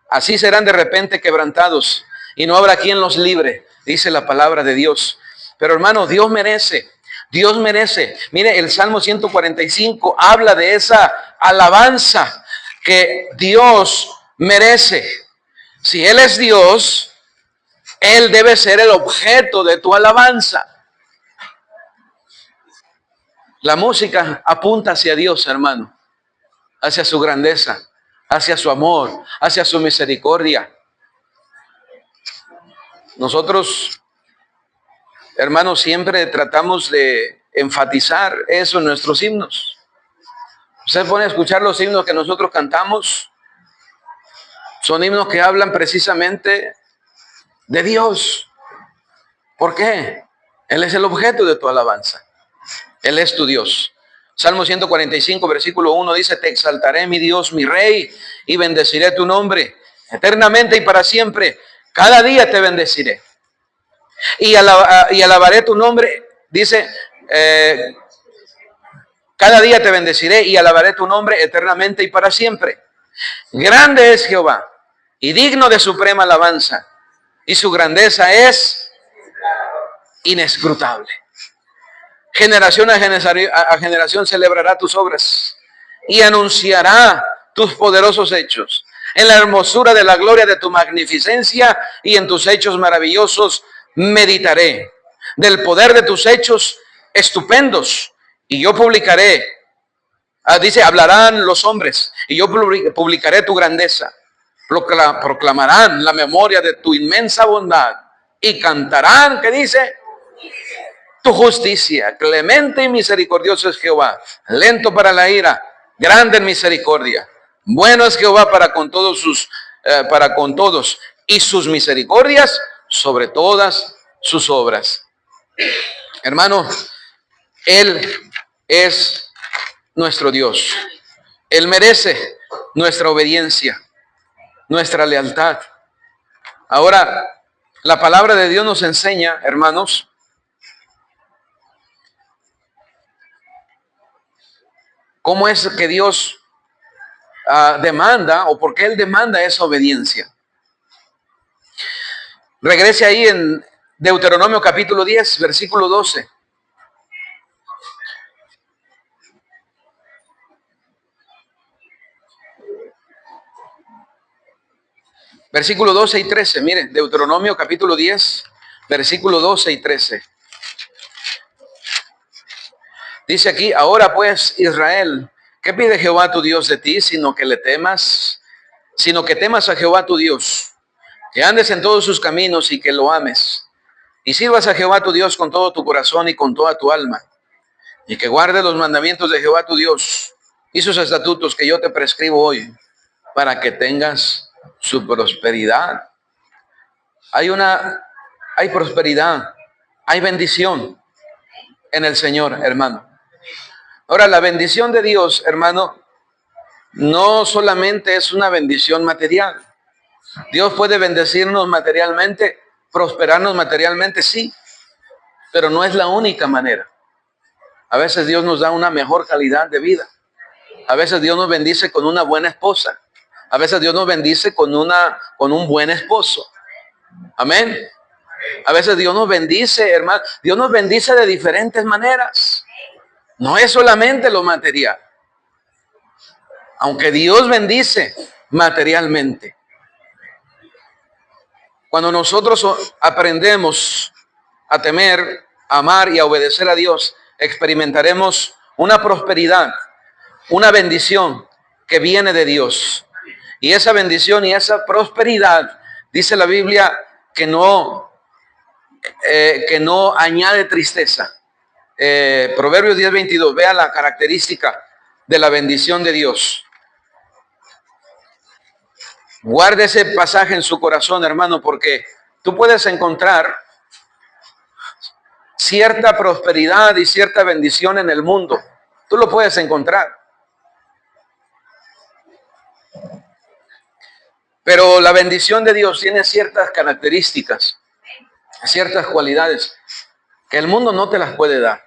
Así serán de repente quebrantados y no habrá quien los libre, dice la palabra de Dios. Pero hermano, Dios merece. Mire, el Salmo 145 habla de esa alabanza que Dios merece. Si Él es Dios, Él debe ser el objeto de tu alabanza. La música apunta hacia Dios, hermano, hacia su grandeza. hacia su amor, hacia su misericordia. Nosotros, hermanos, siempre tratamos de enfatizar eso en nuestros himnos. Usted pone a escuchar los himnos que nosotros cantamos. Son himnos que hablan precisamente de Dios. ¿Por qué? Él es el objeto de tu alabanza. Él es tu Dios. Salmo 145, versículo 1 dice: te exaltaré, mi Dios, mi Rey, y bendeciré tu nombre eternamente y para siempre. Cada día te bendeciré. Y alabaré tu nombre. Dice, cada día te bendeciré y alabaré tu nombre eternamente y para siempre. Grande es Jehová y digno de suprema alabanza, y su grandeza es inescrutable. Generación a generación celebrará tus obras y anunciará tus poderosos hechos. En la hermosura de la gloria de tu magnificencia y en tus hechos maravillosos meditaré. Del poder de tus hechos estupendos, y yo publicaré. Dice, hablarán los hombres y yo publicaré tu grandeza. Proclamarán la memoria de tu inmensa bondad y cantarán, ¿qué dice? Tu justicia. Clemente y misericordioso es Jehová, lento para la ira, grande en misericordia. Bueno es Jehová para con todos y sus misericordias sobre todas sus obras. Hermano, Él es nuestro Dios. Él merece nuestra obediencia, nuestra lealtad. Ahora, la palabra de Dios nos enseña, hermanos, cómo es que Dios demanda, o por qué Él demanda esa obediencia. Regrese ahí en Deuteronomio capítulo 10, versículo 12. Versículo 12 y 13, miren, Deuteronomio capítulo 10, versículo 12 y 13. Dice aquí: ahora pues, Israel, ¿qué pide Jehová tu Dios de ti? Sino que temas a Jehová tu Dios, que andes en todos sus caminos y que lo ames, y sirvas a Jehová tu Dios con todo tu corazón y con toda tu alma, y que guardes los mandamientos de Jehová tu Dios y sus estatutos que yo te prescribo hoy, para que tengas su prosperidad. Hay prosperidad, hay bendición en el Señor, hermano. Ahora, la bendición de Dios, hermano, no solamente es una bendición material. Dios puede bendecirnos materialmente, prosperarnos materialmente, sí, pero no es la única manera. A veces Dios nos da una mejor calidad de vida. A veces Dios nos bendice con una buena esposa. A veces Dios nos bendice con un buen esposo. Amén. A veces Dios nos bendice, hermano. Dios nos bendice de diferentes maneras. No es solamente lo material. Aunque Dios bendice materialmente, cuando nosotros aprendemos a temer, a amar y a obedecer a Dios, experimentaremos una prosperidad, una bendición que viene de Dios. Y esa bendición y esa prosperidad, dice la Biblia, que no añade tristeza. Proverbios 10:22, vea la característica de la bendición de Dios. Guarde ese pasaje en su corazón, hermano, porque tú puedes encontrar cierta prosperidad y cierta bendición en el mundo. Tú lo puedes encontrar. Pero la bendición de Dios tiene ciertas características, ciertas cualidades que el mundo no te las puede dar.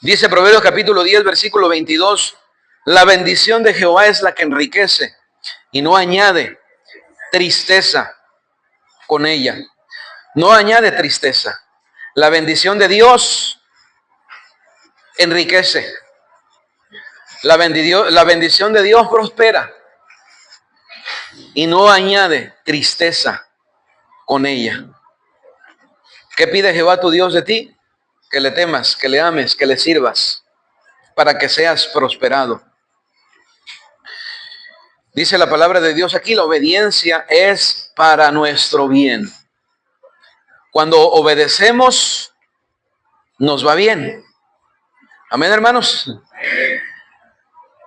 Dice Proverbios capítulo 10, versículo 22, la bendición de Jehová es la que enriquece y no añade tristeza con ella. No añade tristeza. La bendición de Dios enriquece. La bendición de Dios prospera y no añade tristeza con ella. ¿Qué pide Jehová tu Dios de ti? Que le temas, que le ames, que le sirvas, para que seas prosperado. Dice la palabra de Dios aquí, la obediencia es para nuestro bien. Cuando obedecemos, nos va bien. Amén, hermanos.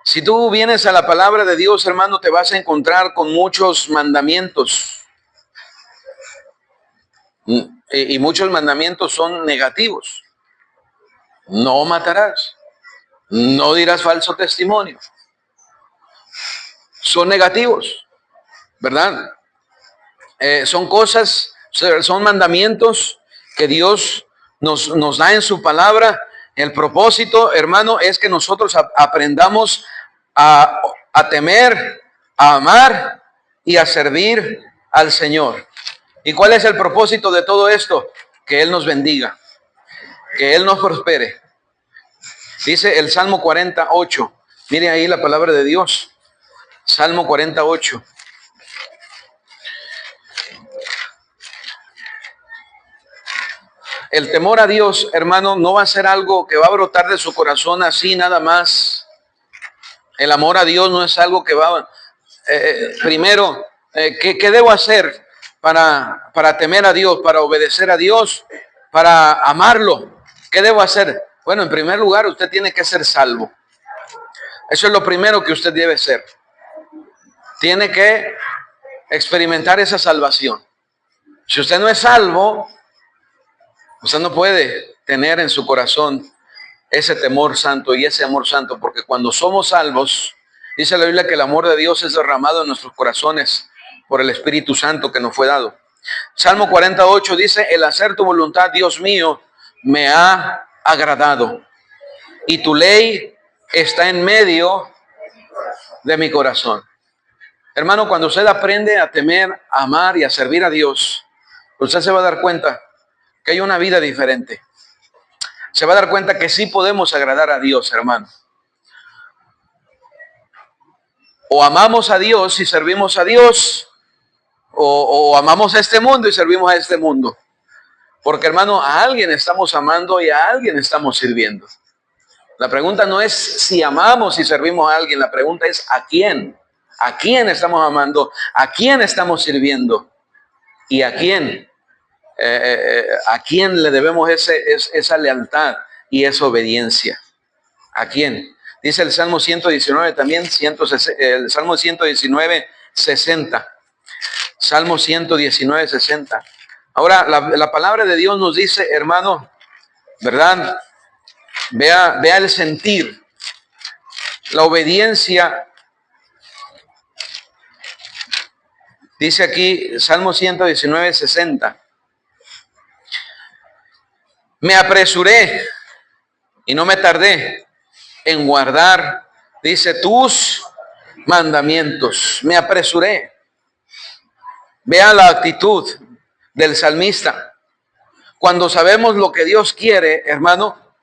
Si tú vienes a la palabra de Dios, hermano, te vas a encontrar con muchos mandamientos. Y muchos mandamientos son negativos. No matarás. No dirás falso testimonio. Son negativos, ¿verdad? Son cosas, son mandamientos que Dios nos da en su palabra. El propósito, hermano, es que nosotros aprendamos a temer, a amar y a servir al Señor. ¿Y cuál es el propósito de todo esto? Que Él nos bendiga, que Él nos prospere. Dice el Salmo 48. Mire ahí la palabra de Dios. Salmo 48. El temor a Dios, hermano, no va a ser algo que va a brotar de su corazón así nada más. El amor a Dios no es algo que va... primero, ¿qué debo hacer para temer a Dios, para obedecer a Dios, para amarlo? ¿Qué debo hacer? Bueno, en primer lugar, usted tiene que ser salvo. Eso es lo primero que usted debe ser. Tiene que experimentar esa salvación. Si usted no es salvo, usted no puede tener en su corazón ese temor santo y ese amor santo, porque cuando somos salvos, dice la Biblia que el amor de Dios es derramado en nuestros corazones por el Espíritu Santo que nos fue dado. Salmo 48 dice, el hacer tu voluntad, Dios mío, me ha agradado, y tu ley está en medio de mi corazón. Hermano, cuando usted aprende a temer, a amar y a servir a Dios, usted se va a dar cuenta que hay una vida diferente. Se va a dar cuenta que sí podemos agradar a Dios, hermano. O amamos a Dios y servimos a Dios, o amamos a este mundo y servimos a este mundo. Porque, hermano, a alguien estamos amando y a alguien estamos sirviendo. La pregunta no es si amamos y servimos a alguien, la pregunta es ¿a quién? ¿A quién estamos amando? ¿A quién estamos sirviendo? ¿Y a quién? ¿A quién le debemos esa lealtad y esa obediencia? ¿A quién? Dice el Salmo 119 también, el Salmo 119, 60. Salmo 119, 60. Ahora, la palabra de Dios nos dice, hermano, ¿verdad? Vea el sentir. La obediencia. Dice aquí, Salmo 119, 60. Me apresuré y no me tardé en guardar, dice, tus mandamientos. Me apresuré. Vea la actitud del salmista. Cuando sabemos lo que Dios quiere, hermano,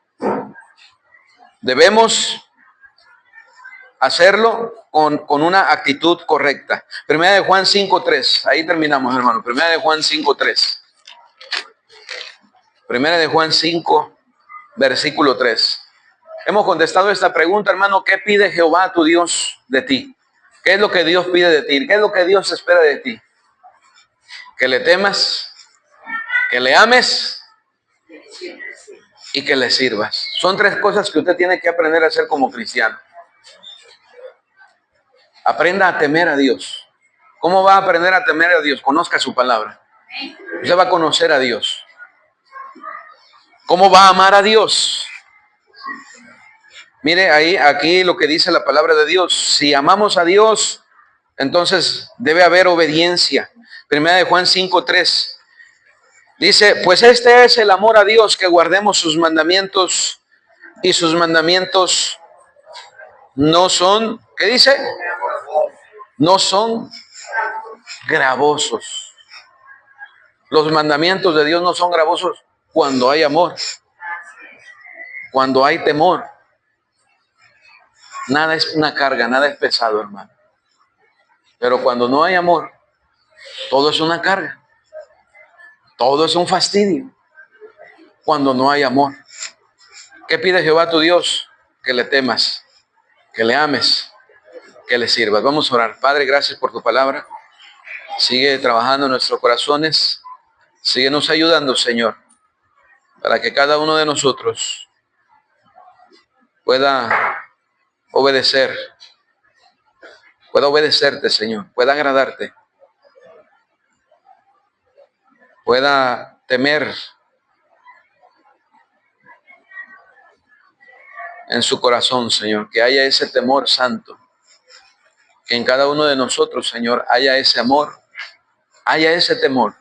debemos hacerlo con una actitud correcta. Primera de Juan 5:3. Ahí terminamos, hermano. Primera de Juan 5:3. Primera de Juan 5, versículo 3. Hemos contestado esta pregunta, hermano. ¿Qué pide Jehová tu Dios de ti? ¿Qué es lo que Dios pide de ti? ¿Qué es lo que Dios espera de ti? Que le temas, que le ames y que le sirvas. Son tres cosas que usted tiene que aprender a hacer como cristiano. Aprenda a temer a Dios. ¿Cómo va a aprender a temer a Dios? Conozca su palabra. Usted va a conocer a Dios. ¿Cómo va a amar a Dios? Mire aquí lo que dice la palabra de Dios. Si amamos a Dios, entonces debe haber obediencia. Primera de Juan 5:3. Dice, pues este es el amor a Dios, que guardemos sus mandamientos, y sus mandamientos no son, ¿qué dice? No son gravosos. Los mandamientos de Dios no son gravosos cuando hay amor, cuando hay temor. Nada es una carga, nada es pesado, hermano. Pero cuando no hay amor, todo es una carga. Todo es un fastidio. Cuando no hay amor. ¿Qué pide Jehová tu Dios? Que le temas, que le ames, que le sirvas. Vamos a orar. Padre, gracias por tu palabra. Sigue trabajando en nuestros corazones. Síguenos ayudando, Señor, para que cada uno de nosotros pueda obedecerte, Señor, pueda agradarte, pueda temer en su corazón, Señor, que haya ese temor santo, que en cada uno de nosotros, Señor, haya ese amor, haya ese temor,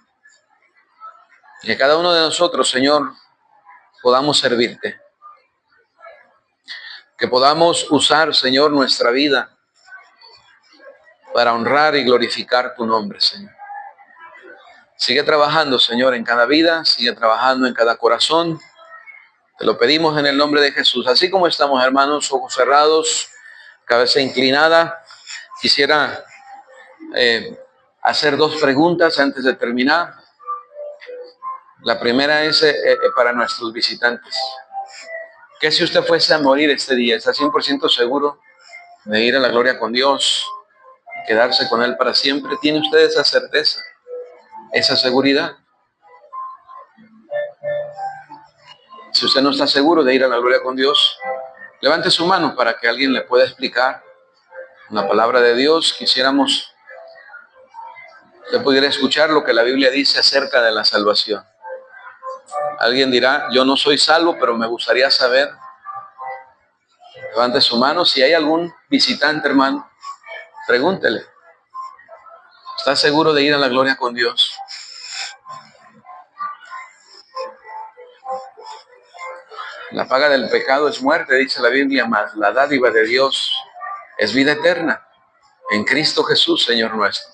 y que cada uno de nosotros, Señor, podamos servirte, que podamos usar, Señor, nuestra vida para honrar y glorificar tu nombre, Señor. Sigue trabajando, Señor, en cada vida, sigue trabajando en cada corazón. Te lo pedimos en el nombre de Jesús. Así como estamos, hermanos, ojos cerrados, cabeza inclinada, quisiera hacer dos preguntas antes de terminar. La primera es para nuestros visitantes. ¿Qué si usted fuese a morir este día? ¿Está 100% seguro de ir a la gloria con Dios, quedarse con Él para siempre? ¿Tiene usted esa certeza, esa seguridad? Si usted no está seguro de ir a la gloria con Dios, levante su mano para que alguien le pueda explicar la palabra de Dios. Quisiéramos que pudiera escuchar lo que la Biblia dice acerca de la salvación. Alguien dirá, yo no soy salvo, pero me gustaría saber. Levante su mano. Si hay algún visitante, hermano, pregúntele. ¿Está seguro de ir a la gloria con Dios? La paga del pecado es muerte, dice la Biblia, mas la dádiva de Dios es vida eterna en Cristo Jesús, Señor nuestro.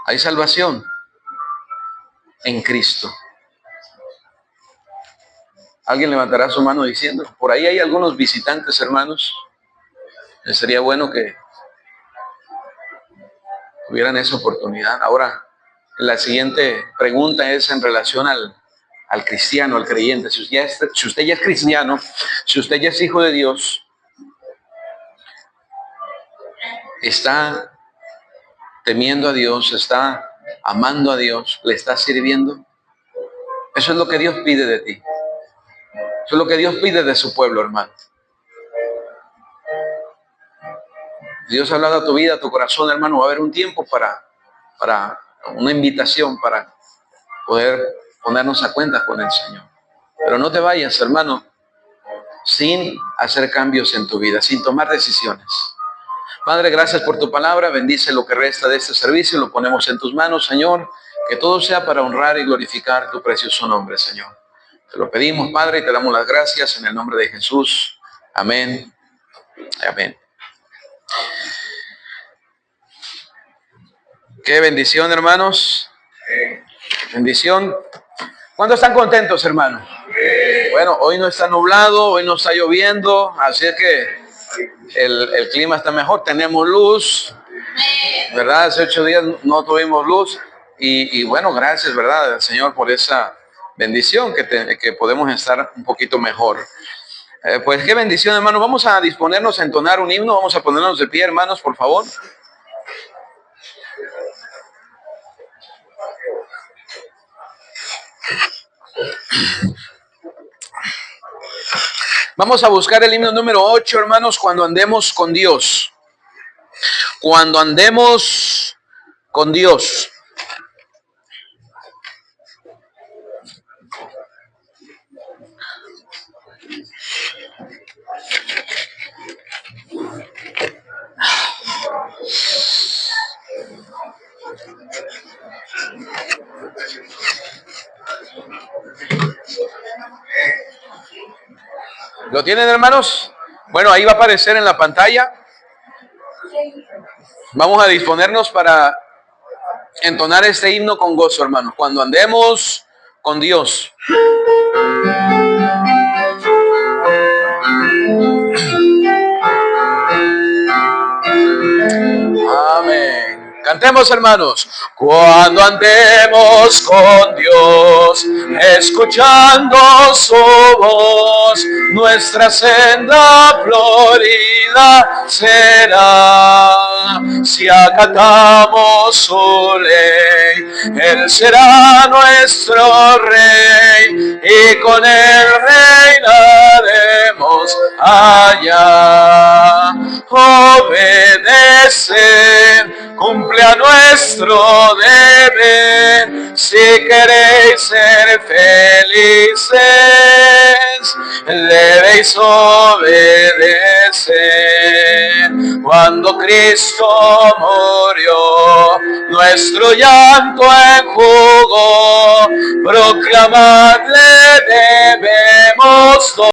Hay salvación en Cristo. Alguien levantará su mano diciendo, por ahí hay algunos visitantes, hermanos. Sería bueno que tuvieran esa oportunidad. Ahora, la siguiente pregunta es en relación al cristiano, al creyente. Si usted ya es cristiano, si usted ya es hijo de Dios, está temiendo a Dios, está amando a Dios, le está sirviendo. Eso es lo que Dios pide de ti. Eso es lo que Dios pide de su pueblo, hermano. Dios ha hablado a tu vida, a tu corazón, hermano. Va a haber un tiempo para una invitación para poder ponernos a cuenta con el Señor. Pero no te vayas, hermano, sin hacer cambios en tu vida, sin tomar decisiones. Padre, gracias por tu palabra. Bendice lo que resta de este servicio. Lo ponemos en tus manos, Señor. Que todo sea para honrar y glorificar tu precioso nombre, Señor. Te lo pedimos, Padre, y te damos las gracias en el nombre de Jesús. Amén. Amén. Qué bendición, hermanos. Bendición. ¿Cuántos están contentos, hermano? Bueno, hoy no está nublado, hoy no está lloviendo, así es que el clima está mejor. Tenemos luz, ¿verdad? Hace 8 días no tuvimos luz y bueno, gracias, ¿verdad, Señor, por esa bendición que podemos estar un poquito mejor. Pues qué bendición, hermano. Vamos a disponernos a entonar un himno. Vamos a ponernos de pie, hermanos, por favor. Vamos a buscar el himno número 8, hermanos, cuando andemos con Dios. Cuando andemos con Dios. ¿Lo tienen, hermanos? Bueno, ahí va a aparecer en la pantalla. Vamos a disponernos para entonar este himno con gozo, hermanos. Cuando andemos con Dios. Amén. Cante. Cantemos, hermanos. Cuando andemos con Dios, escuchando su voz, nuestra senda florida será. Si acatamos su ley, Él será nuestro Rey, y con Él reinaremos allá. Obedecer cumple a nuestro deber, si queréis ser felices, debéis obedecer. Cuando Cristo murió, nuestro llanto enjugó, proclamarle debemos